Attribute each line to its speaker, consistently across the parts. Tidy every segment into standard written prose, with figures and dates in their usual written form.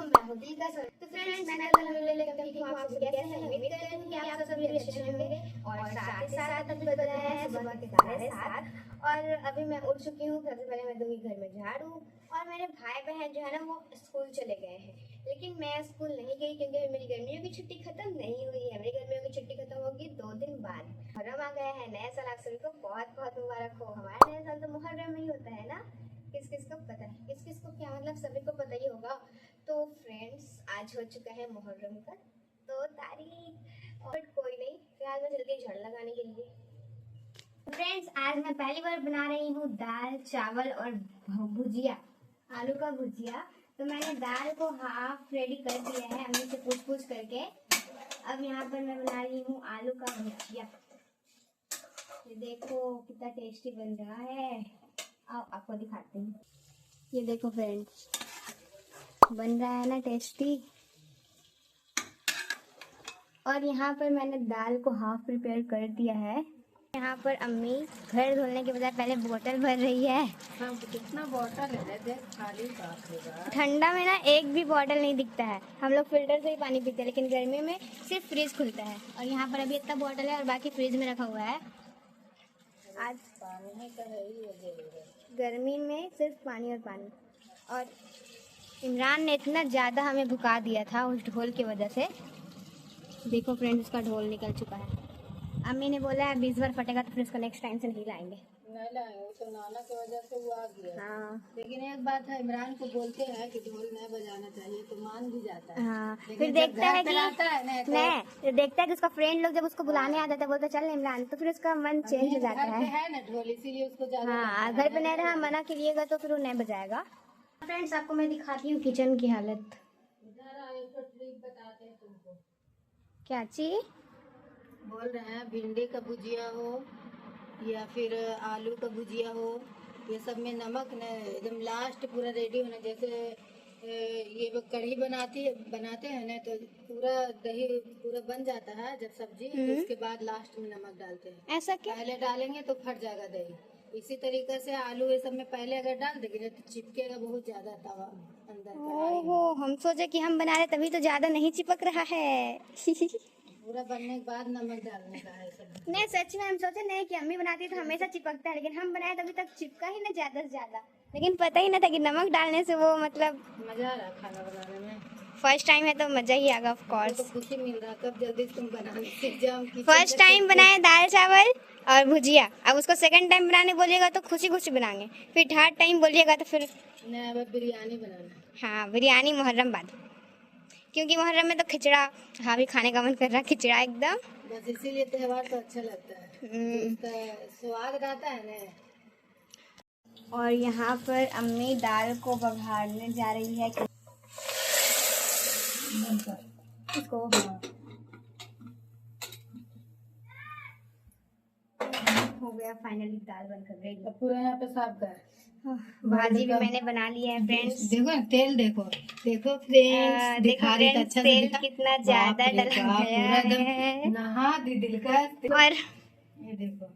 Speaker 1: मैं हूं दिलका सर। तो फ्रेंड्स, मैं कल हम लेकर के आप सब कैसे हैं? उम्मीद करती हूं कि आप सब सभी अच्छे होंगे। और साथ ही साथ अभी बज रहे हैं सुबह के 7:30 और अभी मैं उठ चुकी हूँ। सबसे पहले मैं दूंगी घर में झाड़ू और मेरे भाई बहन जो है ना वो स्कूल चले गए हैं, लेकिन मैं स्कूल नहीं गई क्योंकि मेरी गर्मियों की छुट्टी खत्म नहीं हुई है। मेरी गर्मियों की छुट्टी खत्म होगी 2 दिन बाद। मुहर्रम आ गया है, नया साल आप सभी को बहुत बहुत मुबारक हो। हमारा नया साल तो मुहर्रम में ही होता है ना। किस किस को पता है, किस किस को क्या मतलब सभी को पता ही होगा। तो फ्रेंड्स, आज हो चुका है मुहर्रम का 2 तारीख और कोई नहीं, फिलहाल मैं चलती झाड़ू लगाने के लिए। फ्रेंड्स, आज मैं पहली बार बना रही हूँ दाल चावल और भुजिया, आलू का भुजिया। तो मैंने दाल को हाफ रेडी कर दिया है अम्मी से पूछ करके। अब यहाँ पर मैं बना रही हूँ आलू का भुजिया। ये देखो कितना टेस्टी बन रहा है। आओ आपको दिखाती हूँ। ये देखो फ्रेंड्स, बन रहा है ना टेस्टी। और यहाँ पर मैंने दाल को हाफ प्रिपेयर कर दिया है। यहाँ पर अम्मी घर धोने के बजाय पहले बोतल भर रही है।
Speaker 2: कितना बोतल है, देख खाली
Speaker 1: ठंडा में ना एक भी बोतल नहीं दिखता है। हम लोग फिल्टर से ही पानी पीते हैं, लेकिन गर्मी में सिर्फ फ्रिज खुलता है। और यहाँ पर अभी इतना बोतल है और बाकी फ्रिज में रखा हुआ है। आज
Speaker 2: पानी का है ही
Speaker 1: गर्मी में सिर्फ पानी और पानी। और इमरान ने इतना ज़्यादा हमें भुका दिया था उस ढोल की वजह से। देखो फ्रेंड्स, उसका ढोल निकल चुका है। अम्मी ने बोला है 20 बार फटेगा तो फिर उसको नेक्स्ट टाइम से नहीं लाएंगे।
Speaker 2: नहीं लाएंगे, वो तो नाना की वजह से वो आ गया।
Speaker 1: हाँ,
Speaker 2: लेकिन एक बात है, इमरान को बोलते हैं कि ढोल नहीं बजाना चाहिए तो मान भी जाता है।
Speaker 1: हाँ।
Speaker 2: लेकिन
Speaker 1: फिर
Speaker 2: जब
Speaker 1: देखता है
Speaker 2: घर पे रहता है ना तो
Speaker 1: नहीं, देखता है कि उसका फ्रेंड लोग जब उसको बुलाने आ जाता है, बोलता चल इमरान, तो फिर उसका मन चेंज हो जाता
Speaker 2: घर पे
Speaker 1: है।
Speaker 2: है ना ढोल, इसीलिए उसको ज्यादा
Speaker 1: हाँ, घर पे नहीं रहा, मना करिएगा तो फिर वो नहीं बजाएगा। फ्रेंड्स, आपको मैं दिखाती हूँ किचन की हालत।
Speaker 2: इधर आए तो ट्रिक बताते हैं तुमको।
Speaker 1: क्या चीज
Speaker 2: बोल रहे हैं भिंडी का भुजिया हो या फिर आलू का भुजिया हो, ये सब में नमक न एकदम लास्ट पूरा रेडी होना। जैसे ये कढ़ी बनाते हैं ना तो पूरा दही पूरा बन जाता है जब सब्जी, तो उसके बाद लास्ट में नमक डालते हैं।
Speaker 1: ऐसा क्या?
Speaker 2: पहले डालेंगे तो फट जाएगा दही। इसी तरीके से आलू ये सब में पहले अगर डाल देंगे तो चिपकेगा बहुत ज्यादा तवा अंदर कढ़ाई में।
Speaker 1: ओहो, हम सोचे कि हम बना रहे तभी तो ज्यादा नहीं चिपक रहा है।
Speaker 2: पूरा बनने के बाद नमक डालने का है सब।
Speaker 1: नहीं, सच में हम सोचे नहीं कि अम्मी बनाती है तो हमेशा चिपकता है, लेकिन हम बनाए तभी तक चिपका ही ना ज्यादा से ज्यादा। लेकिन पता ही ना था कि नमक डालने से वो मतलब
Speaker 2: मजा आ रहा खाना बनाने में।
Speaker 1: फर्स्ट टाइम है तो मजा ही आगा ऑफ
Speaker 2: तो
Speaker 1: कोर्स।
Speaker 2: खुशी मिल रहा, कब जल्दी तुम बनाने सीख जाओ।
Speaker 1: फर्स्ट टाइम बनाए दाल चावल और भुजिया, अब उसको सेकंड टाइम बनाने बोलिएगा तो खुशी खुशी बनाएंगे। फिर थर्ड टाइम बोलिएगा तो फिर
Speaker 2: नहीं, अब बिरयानी बनाना।
Speaker 1: हाँ, बिरयानी मुहर्रम बाद, क्योंकि मुहर्रम में तो खिचड़ा, हाँ भी खाने का मन कर रहा है खिचड़ा एकदम।
Speaker 2: बस इसीलिए त्योहार तो अच्छा लगता है, उसका स्वाद रहता है ना।
Speaker 1: और यहाँ पर अम्मी दाल को बघारने जा रही है। इसको हो गया फाइनली, दाल बनकर रेडी।
Speaker 2: अब पूरा यहाँ पे साफ कर।
Speaker 1: भाजी भी मैंने बना ली है फ्रेंड्स।
Speaker 2: देखो ना, तेल देखो देखो फ्रेंड्स, दिखा रही तो अच्छा से
Speaker 1: तेल
Speaker 2: दिखा।
Speaker 1: कितना ज्यादा डला गया है।
Speaker 2: नहा दी दिल का।
Speaker 1: और
Speaker 2: ये देखो,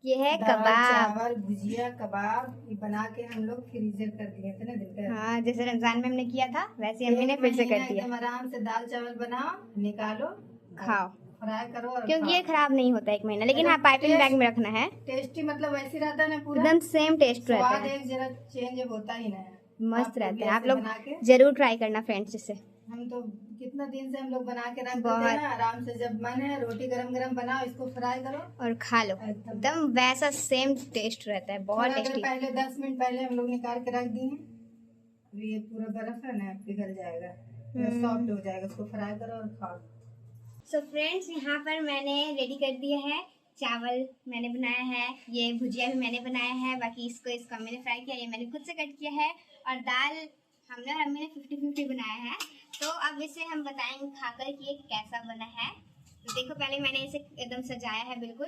Speaker 1: ये है
Speaker 2: दाल
Speaker 1: कबाब।
Speaker 2: चावल भुजिया कबाब, ये बना के हम लोग फ्रीजर कर दिए थे ना दिल का।
Speaker 1: हाँ, जैसे रमजान में हमने किया था वैसे अम्मी ने फिर से कर दिया।
Speaker 2: एकदम आराम से दाल चावल बनाओ, निकालो,
Speaker 1: खाओ,
Speaker 2: फ्राई करो और
Speaker 1: क्योंकि ये
Speaker 2: खाओ।
Speaker 1: खराब नहीं होता 1 महीना। लेकिन हाँ, पाइपिंग बैग में रखना है।
Speaker 2: टेस्टी मतलब वैसे रहता है ना, पूरा
Speaker 1: एकदम सेम टेस्ट रहता
Speaker 2: स्वाद
Speaker 1: है,
Speaker 2: एक जरा चेंज होता ही ना है।
Speaker 1: मस्त रहता है। आप
Speaker 2: ऐसे
Speaker 1: लोग
Speaker 2: बना के,
Speaker 1: जरूर ट्राई करना फ्रेंड्स इससे।
Speaker 2: हम तो कितना दिन से हम लोग बना के रख देते
Speaker 1: बहुत।
Speaker 2: हैं ना, आराम से जब मन है रोटी गरम गरम बनाओ, इसको फ्राई करो
Speaker 1: और खा लो, एकदम वैसा सेम टेस्ट रहता है, बहुत
Speaker 2: थोड़ा देर
Speaker 1: टेस्टी।
Speaker 2: पहले 10 मिनट पहले हम लोग निकाल के रख दिए। अभी ये पूरा बर्फ है ना, पिघल जाएगा, सॉफ्ट हो जाएगा, उसको फ्राई करो और खाओ।
Speaker 1: सो फ्रेंड्स, यहाँ पर मैंने रेडी कर दिया है। चावल मैंने बनाया है, ये भुजिया भी मैंने बनाया है, बाकी इसको अम्मी ने फ्राई किया, ये मैंने खुद से कट किया है। और दाल हमने और अम्मी ने 50-50 बनाया है। तो अब इसे हम बताएंगे खाकर कि ये कैसा बना है। तो देखो, पहले मैंने इसे एकदम सजाया है, बिल्कुल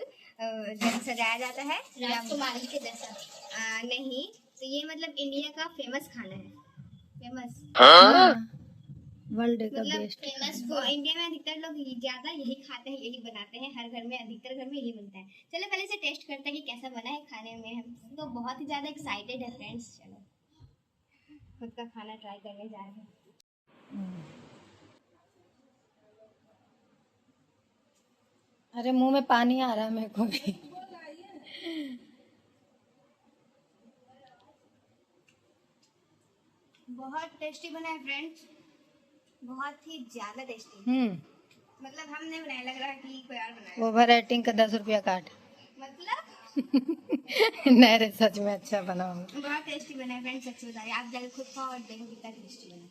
Speaker 1: जैसे सजाया जाता है राजकुमारी के जैसा। नहीं, तो ये मतलब इंडिया का फेमस खाना है, फेमस
Speaker 2: वर्ल्ड का
Speaker 1: मतलब
Speaker 2: बेस्ट।
Speaker 1: फेमस। इंडिया में अधिकतर लोग ज्यादा यही खाते हैं, यही बनाते हैं, हर घर में अधिकतर घर में यही बनता है। चलो पहले से टेस्ट करते हैं कि कैसा बना है खाने में। हम तो बहुत ही ज्यादा एक्साइटेड है फ्रेंड्स। चलो खुद का खाना ट्राई करने जा रहे हैं।
Speaker 2: अरे मुंह में पानी आ रहा है मेरे को भी।
Speaker 1: बहुत टेस्टी बना है फ्रेंड्स, बहुत ही ज्यादा टेस्टी। मतलब हमने बनाया, लग रहा है कि कोई और बनाया।
Speaker 2: ओवर रेटिंग का 10 रुपया काट।
Speaker 1: मतलब
Speaker 2: नहीं रे, सच में अच्छा बना होगा।
Speaker 1: बहुत टेस्टी बना है फ्रेंड्स, सच बता रही, आप जाकर खुद खाओ और देखो कितना टेस्टी बना।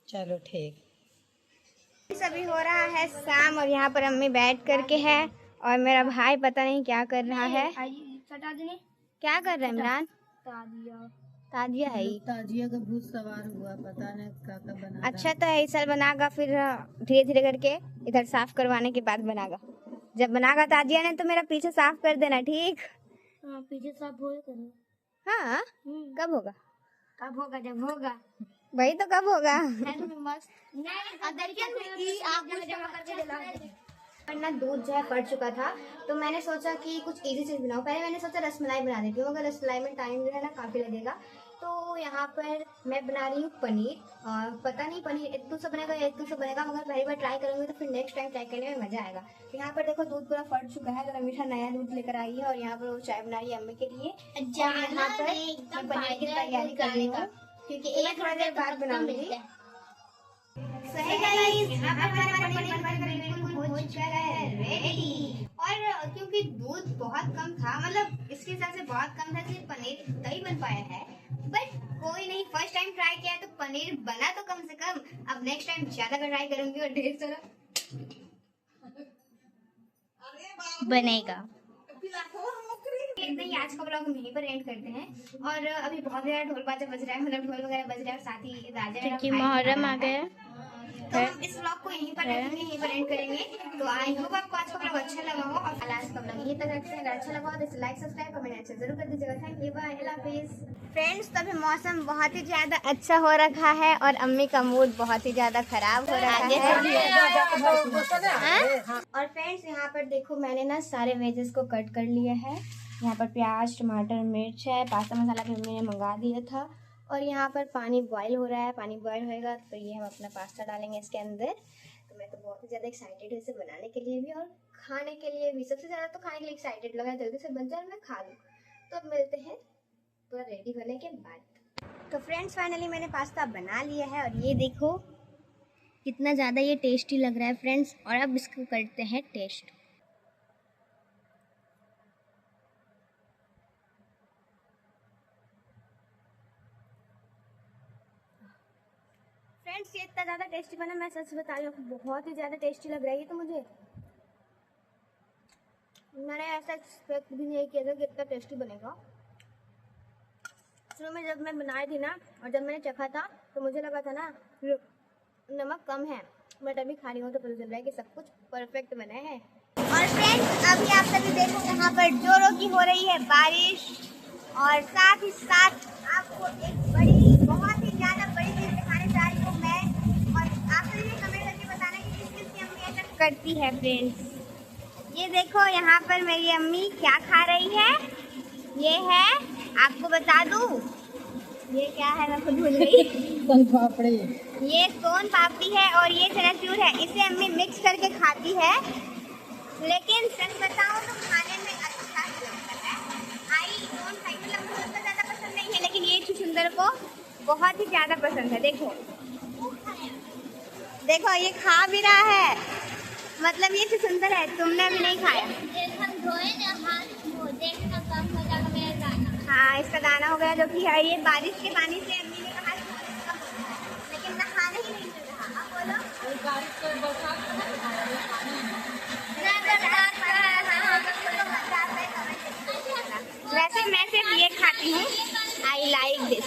Speaker 2: चलो ठीक।
Speaker 1: अभी हो रहा है शाम और यहाँ पर अम्मी बैठ करके है और मेरा भाई पता नहीं क्या कर रहा है। क्या कर रहा है इमरान? ताजिया है ही।
Speaker 2: ताजिया का भूत सवार हुआ, पता नहीं क्या बना।
Speaker 1: अच्छा तो ऐसा बनागा, फिर धीरे धीरे करके इधर साफ करवाने के बाद बनागा। जब बनागा ताजिया ने तो मेरा पीछे साफ कर देना, ठीक?
Speaker 3: पीछे साफ हो करो।
Speaker 1: हाँ, कब होगा?
Speaker 3: कब होगा? जब होगा।
Speaker 1: वही तो, कब होगा? वरना दूध जो है फट चुका था, तो मैंने सोचा कि कुछ इजी चीज बनाऊं। पहले मैंने सोचा रसमलाई बना देती हूँ, मगर रसमलाई में टाइम जो है ना काफी लगेगा। तो यहाँ पर मैं बना रही हूँ पनीर। पता नहीं पनीर इतू से बनेगा या इतू से बनेगा, मगर पहली बार ट्राई करूंगी तो फिर नेक्स्ट टाइम ट्राई करने में मजा आएगा। तो यहाँ पर देखो दूध पूरा फट चुका है, तो मीठा नया दूध लेकर आई है और यहाँ पर वो चाय बना रही है अम्मी के लिए। यहाँ पर मैं पनीर की तैयारी कर रही हूँ, क्योंकि एक थोड़ा देर बाद बनाऊंगी। सही गाइस, यहाँ पर हमारा पनीर बिल्कुल हो चुका है रेडी। और क्योंकि दूध बहुत कम था, मतलब इसके हिसाब से बहुत कम था, इसलिए पनीर दही बन पाया है। बट कोई नहीं, फर्स्ट टाइम ट्राई किया तो पनीर बना तो कम से कम। अब नेक्स्ट टाइम ज्यादा ट्राई करूंगी और ढेर सारा बनेगा। आज का ब्लॉग हम यहीं पर एंड करते हैं। और अभी बहुत ज्यादा ढोल बाजे बज रहा है, मतलब ढोल वगैरह बज रहा है और साथ ही राजा
Speaker 3: मुहर्रम आ गया।
Speaker 1: तो हम इस ब्लॉग को यहीं पर रखेंगे, यहीं पर एंड करेंगे। तो आई होप आपको आज का ब्लॉग अच्छा लगा हो और आज का ब्लॉग यहीं तक रखते हैं। अगर अच्छा लगा हो तो लाइक सब्सक्राइब कमेंट अच्छा जरूर कर दीजिएगा। थैंक यू, बाय, अल्लाह हाफिज। फ्रेंड्स, तो अभी मौसम बहुत ही ज्यादा अच्छा हो रखा है और अम्मी का मूड बहुत ही ज्यादा खराब हो रहा है। और फ्रेंड्स यहाँ पर देखो, मैंने ना सारे वेजेस को कट कर लिया है। यहाँ पर प्याज, टमाटर, मिर्च है, पास्ता मसाला भी मैंने मंगा दिया था। और यहाँ पर पानी बॉईल हो रहा है। पानी बॉईल होएगा तो ये हम अपना पास्ता डालेंगे इसके अंदर। तो मैं तो बहुत ही ज़्यादा एक्साइटेड हूँ इसे बनाने के लिए भी और खाने के लिए भी। सबसे ज़्यादा तो खाने के लिए एक्साइटेड लगा, जल्दी से बन जाए मैं खा लूँ। तो अब मिलते हैं पूरा रेडी होने के बाद। तो फ्रेंड्स, फाइनली मैंने पास्ता बना लिया है और ये देखो कितना ज़्यादा ये टेस्टी लग रहा है फ्रेंड्स। और अब इसको करते हैं टेस्ट। फ्रेंड्स, ये इतना ज़्यादा टेस्टी बना, मैं सच बता रही हूँ, बहुत ही ज़्यादा टेस्टी लग रहा है ये तो मुझे। मैंने ऐसा एक्सपेक्ट भी नहीं किया था कि इतना टेस्टी बनेगा। शुरू में जब मैं बनाई थी ना और जब मैंने चखा था तो मुझे लगा था ना नमक कम है, बट अभी खा रही हूँ तो पता चल रहा है कि सब कुछ परफेक्ट बना है। और फ्रेंड्स, अभी आप सभी देखो यहाँ पर जोरों की हो रही है बारिश और साथ ही साथ आपको एक बड़ी, बहुत ही ज़्यादा बड़ी चीज़ दिखाने जा रही हूँ मैं। और आप सभी ने कमेंट करके बताना कि किस किस की अम्मी ऐसा करती है। फ्रेंड्स, ये देखो यहाँ पर मेरी अम्मी क्या खा रही है। ये है, आपको बता दूँ ये क्या है, मैं खुद भूल गई।
Speaker 2: सोन पापड़ी।
Speaker 1: ये सोन पापड़ी है और ये चनाचूर है। इसे अम्मी मिक्स करके खाती है, लेकिन सच बताऊँ तो खाने में अच्छा लगता है। आई डोंट लाइक, मतलब मुझे उतना ज़्यादा पसंद नहीं है, लेकिन ये चुचुंदर को बहुत ही ज़्यादा पसंद है। देखो देखो, ये खा भी रहा है, मतलब ये चुचुंदर है। तुमने अभी नहीं खाया? हाँ, इसका दाना हो गया, जो कि है ये बारिश के पानी से अम्मी ने कहा लेकिन नहाने ही नहीं मिल रहा। अब बोलो, वैसे मैं सिर्फ ये खाती हूँ। I like this.